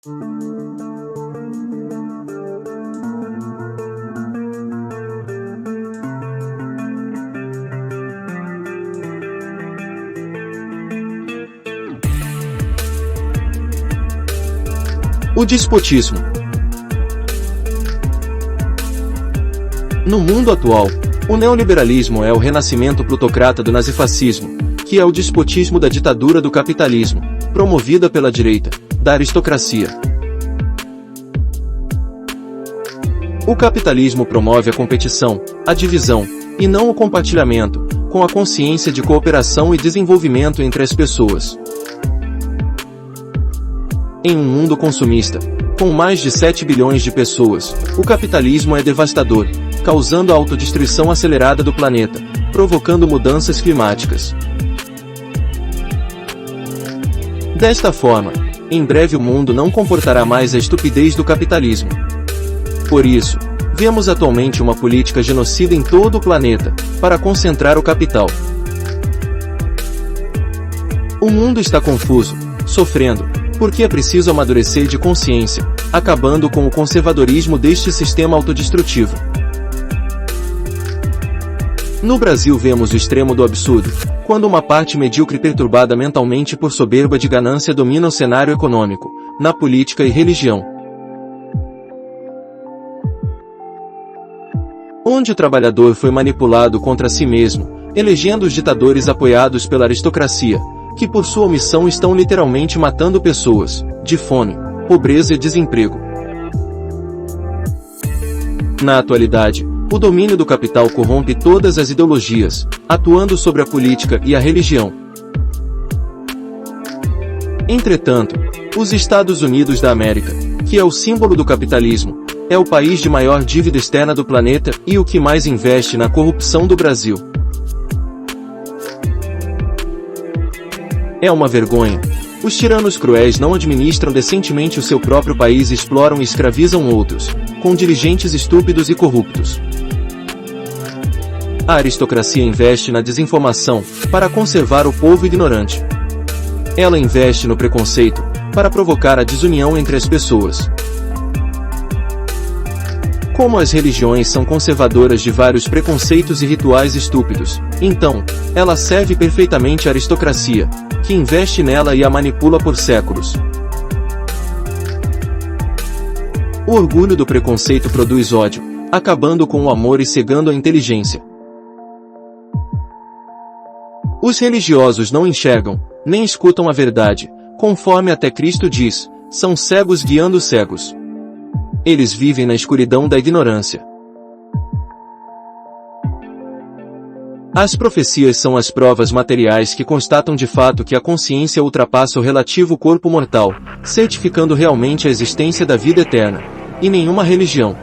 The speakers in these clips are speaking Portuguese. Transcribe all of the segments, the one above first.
O despotismo. No mundo atual, o neoliberalismo é o renascimento plutocrata do nazifascismo, que é o despotismo da ditadura do capitalismo, promovida pela direita, da aristocracia. O capitalismo promove a competição, a divisão, e não o compartilhamento, com a consciência de cooperação e desenvolvimento entre as pessoas. Em um mundo consumista, com mais de 7 bilhões de pessoas, o capitalismo é devastador, causando a autodestruição acelerada do planeta, provocando mudanças climáticas. Desta forma, em breve o mundo não comportará mais a estupidez do capitalismo. Por isso, vemos atualmente uma política genocida em todo o planeta, para concentrar o capital. O mundo está confuso, sofrendo, porque é preciso amadurecer de consciência, acabando com o conservadorismo deste sistema autodestrutivo. No Brasil vemos o extremo do absurdo, quando uma parte medíocre perturbada mentalmente por soberba de ganância domina o cenário econômico, na política e religião. Onde o trabalhador foi manipulado contra si mesmo, elegendo os ditadores apoiados pela aristocracia, que por sua omissão estão literalmente matando pessoas, de fome, pobreza e desemprego. Na atualidade, o domínio do capital corrompe todas as ideologias, atuando sobre a política e a religião. Entretanto, os Estados Unidos da América, que é o símbolo do capitalismo, é o país de maior dívida externa do planeta e o que mais investe na corrupção do Brasil. É uma vergonha. Os tiranos cruéis não administram decentemente o seu próprio país e exploram e escravizam outros, com dirigentes estúpidos e corruptos. A aristocracia investe na desinformação, para conservar o povo ignorante. Ela investe no preconceito, para provocar a desunião entre as pessoas. Como as religiões são conservadoras de vários preconceitos e rituais estúpidos, então, ela serve perfeitamente à aristocracia, que investe nela e a manipula por séculos. O orgulho do preconceito produz ódio, acabando com o amor e cegando a inteligência. Os religiosos não enxergam, nem escutam a verdade, conforme até Cristo diz, são cegos guiando cegos. Eles vivem na escuridão da ignorância. As profecias são as provas materiais que constatam de fato que a consciência ultrapassa o relativo corpo mortal, certificando realmente a existência da vida eterna, e nenhuma religião.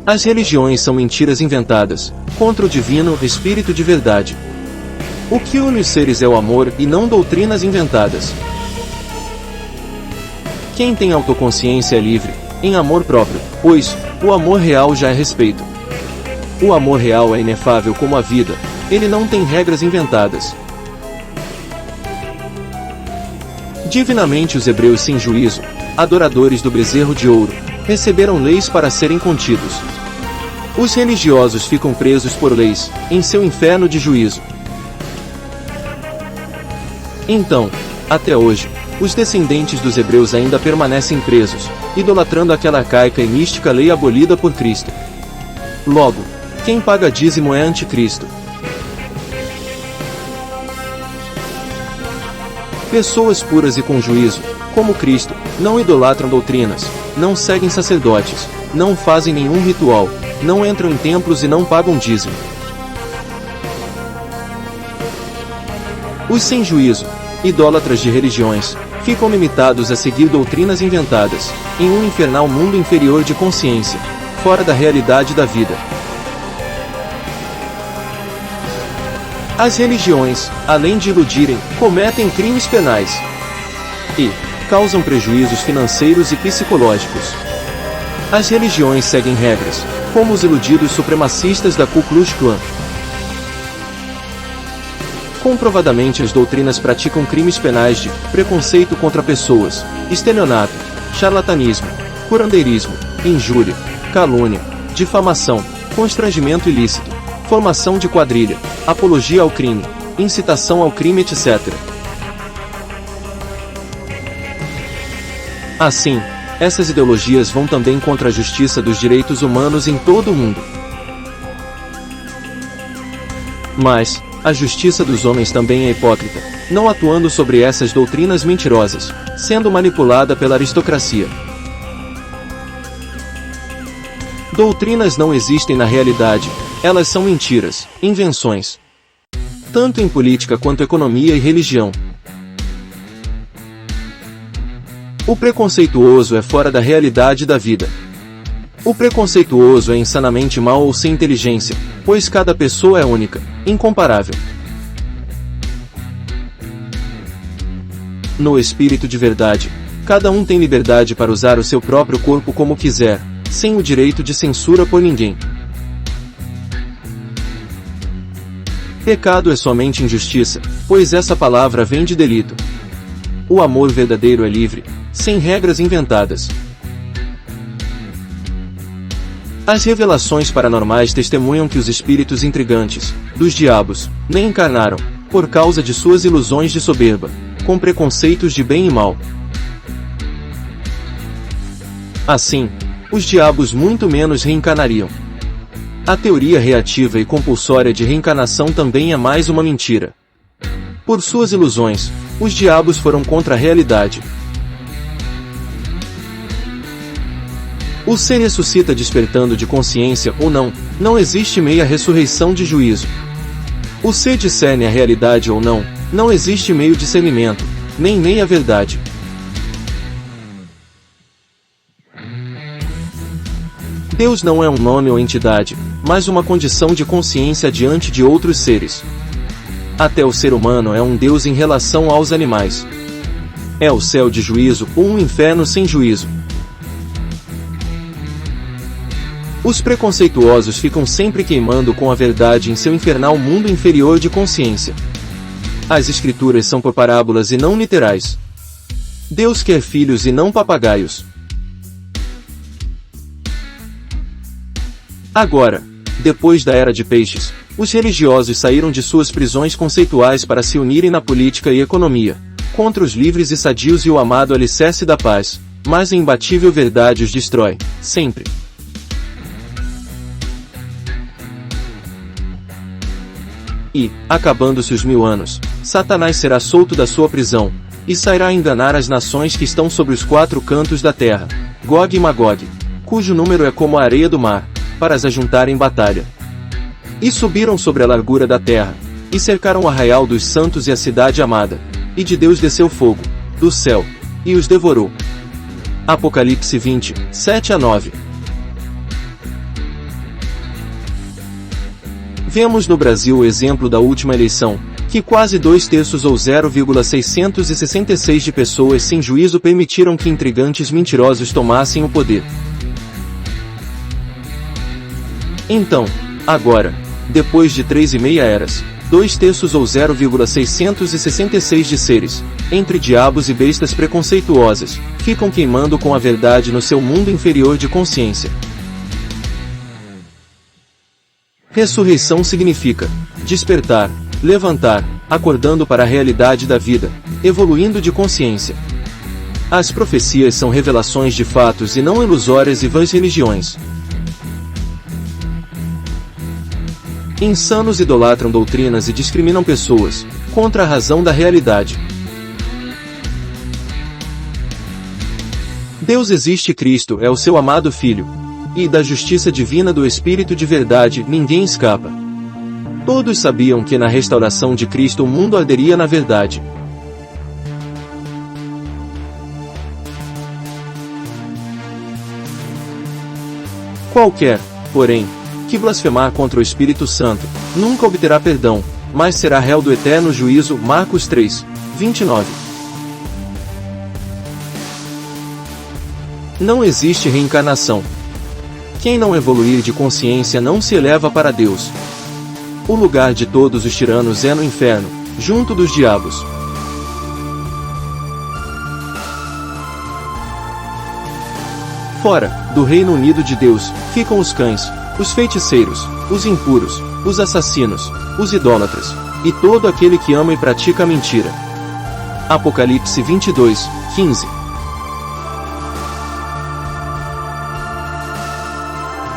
As religiões são mentiras inventadas, contra o divino espírito de verdade. O que une os seres é o amor e não doutrinas inventadas. Quem tem autoconsciência é livre, em amor próprio, pois, o amor real já é respeito. O amor real é inefável como a vida, ele não tem regras inventadas. Divinamente os hebreus sem juízo, adoradores do bezerro de ouro, receberam leis para serem contidos. Os religiosos ficam presos por leis, em seu inferno de juízo. Então, até hoje, os descendentes dos hebreus ainda permanecem presos, idolatrando aquela arcaica e mística lei abolida por Cristo. Logo, quem paga dízimo é anticristo. Pessoas puras e com juízo, como Cristo, não idolatram doutrinas, não seguem sacerdotes, não fazem nenhum ritual, não entram em templos e não pagam dízimo. Os sem juízo, idólatras de religiões, ficam limitados a seguir doutrinas inventadas, em um infernal mundo inferior de consciência, fora da realidade da vida. As religiões, além de iludirem, cometem crimes penais e causam prejuízos financeiros e psicológicos. As religiões seguem regras, como os iludidos supremacistas da Ku Klux Klan. Comprovadamente as doutrinas praticam crimes penais de preconceito contra pessoas, estelionato, charlatanismo, curandeirismo, injúria, calúnia, difamação, constrangimento ilícito, formação de quadrilha, apologia ao crime, incitação ao crime, etc. Assim, essas ideologias vão também contra a justiça dos direitos humanos em todo o mundo. Mas, a justiça dos homens também é hipócrita, não atuando sobre essas doutrinas mentirosas, sendo manipulada pela aristocracia. Doutrinas não existem na realidade, elas são mentiras, invenções. Tanto em política quanto economia e religião. O preconceituoso é fora da realidade da vida. O preconceituoso é insanamente mau ou sem inteligência, pois cada pessoa é única, incomparável. No espírito de verdade, cada um tem liberdade para usar o seu próprio corpo como quiser, sem o direito de censura por ninguém. Pecado é somente injustiça, pois essa palavra vem de delito. O amor verdadeiro é livre, sem regras inventadas. As revelações paranormais testemunham que os espíritos intrigantes, dos diabos, nem encarnaram, por causa de suas ilusões de soberba, com preconceitos de bem e mal. Assim, os diabos muito menos reencarnariam. A teoria reativa e compulsória de reencarnação também é mais uma mentira. Por suas ilusões, os diabos foram contra a realidade. O ser ressuscita despertando de consciência ou não, não existe meia ressurreição de juízo. O ser discerne a realidade ou não, não existe meio discernimento, nem meia verdade. Deus não é um nome ou entidade, mas uma condição de consciência diante de outros seres. Até o ser humano é um Deus em relação aos animais. É o céu de juízo ou um inferno sem juízo. Os preconceituosos ficam sempre queimando com a verdade em seu infernal mundo inferior de consciência. As escrituras são por parábolas e não literais. Deus quer filhos e não papagaios. Agora, depois da Era de Peixes, os religiosos saíram de suas prisões conceituais para se unirem na política e economia, contra os livres e sadios e o amado alicerce da paz, mas a imbatível verdade os destrói, sempre. E, acabando-se os 1000 anos, Satanás será solto da sua prisão, e sairá a enganar as nações que estão sobre os 4 cantos da terra, Gog e Magog, cujo número é como a areia do mar, para as ajuntar em batalha. E subiram sobre a largura da terra, e cercaram o arraial dos santos e a cidade amada, e de Deus desceu fogo, do céu, e os devorou. Apocalipse 20, 7-9. Vemos no Brasil o exemplo da última eleição, que quase 2/3 ou 0,666 de pessoas sem juízo permitiram que intrigantes mentirosos tomassem o poder. Então, agora, depois de 3,5 eras, 2/3 ou 0,666 de seres, entre diabos e bestas preconceituosas, ficam queimando com a verdade no seu mundo inferior de consciência. Ressurreição significa despertar, levantar, acordando para a realidade da vida, evoluindo de consciência. As profecias são revelações de fatos e não ilusórias e vãs religiões. Insanos idolatram doutrinas e discriminam pessoas, contra a razão da realidade. Deus existe e Cristo é o seu amado Filho. E da justiça divina do Espírito de verdade ninguém escapa. Todos sabiam que na restauração de Cristo o mundo arderia na verdade. Qualquer, porém, que blasfemar contra o Espírito Santo, nunca obterá perdão, mas será réu do eterno juízo. Marcos 3, 29. Não existe reencarnação. Quem não evoluir de consciência não se eleva para Deus. O lugar de todos os tiranos é no inferno, junto dos diabos. Fora do Reino Unido de Deus ficam os cães, os feiticeiros, os impuros, os assassinos, os idólatras, e todo aquele que ama e pratica a mentira. Apocalipse 22, 15.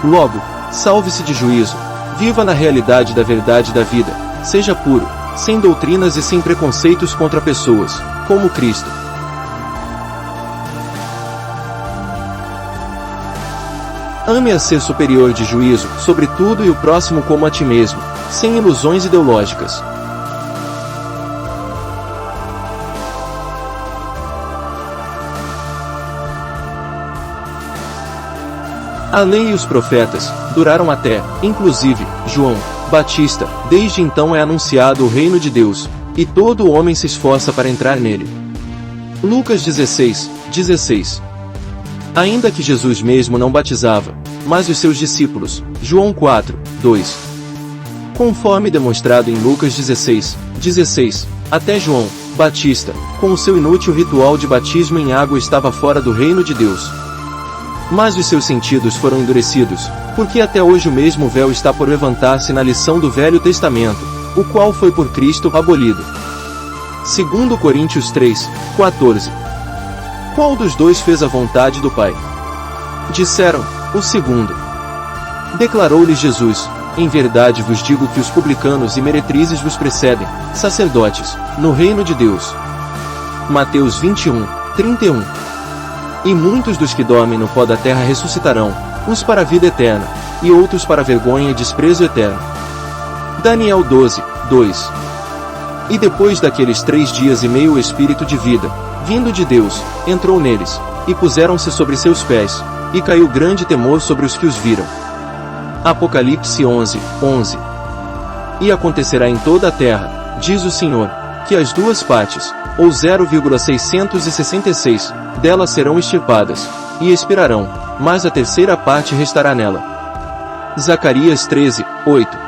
Logo, salve-se de juízo, viva na realidade da verdade da vida, seja puro, sem doutrinas e sem preconceitos contra pessoas, como Cristo. Ame a ser superior de juízo sobre tudo e o próximo como a ti mesmo, sem ilusões ideológicas. A lei e os profetas duraram até, inclusive, João Batista. Desde então é anunciado o reino de Deus, e todo homem se esforça para entrar nele. Lucas 16, 16. Ainda que Jesus mesmo não batizava, mas os seus discípulos, João 4, 2. Conforme demonstrado em Lucas 16, 16, até João Batista, com o seu inútil ritual de batismo em água estava fora do reino de Deus. Mas os seus sentidos foram endurecidos, porque até hoje o mesmo véu está por levantar-se na lição do Velho Testamento, o qual foi por Cristo abolido. 2 Coríntios 3, 14. Qual dos dois fez a vontade do Pai? Disseram, o segundo. Declarou-lhes Jesus, em verdade vos digo que os publicanos e meretrizes vos precedem, sacerdotes, no reino de Deus. Mateus 21, 31. E muitos dos que dormem no pó da terra ressuscitarão, uns para a vida eterna, e outros para a vergonha e desprezo eterno. Daniel 12, 2. E depois daqueles 3 dias e meio o Espírito de vida, vindo de Deus, entrou neles, e puseram-se sobre seus pés, e caiu grande temor sobre os que os viram. Apocalipse 11, 11. E acontecerá em toda a terra, diz o Senhor, que as 2 partes, ou 0,666, delas serão extirpadas, e expirarão, mas a terceira parte restará nela. Zacarias 13, 8.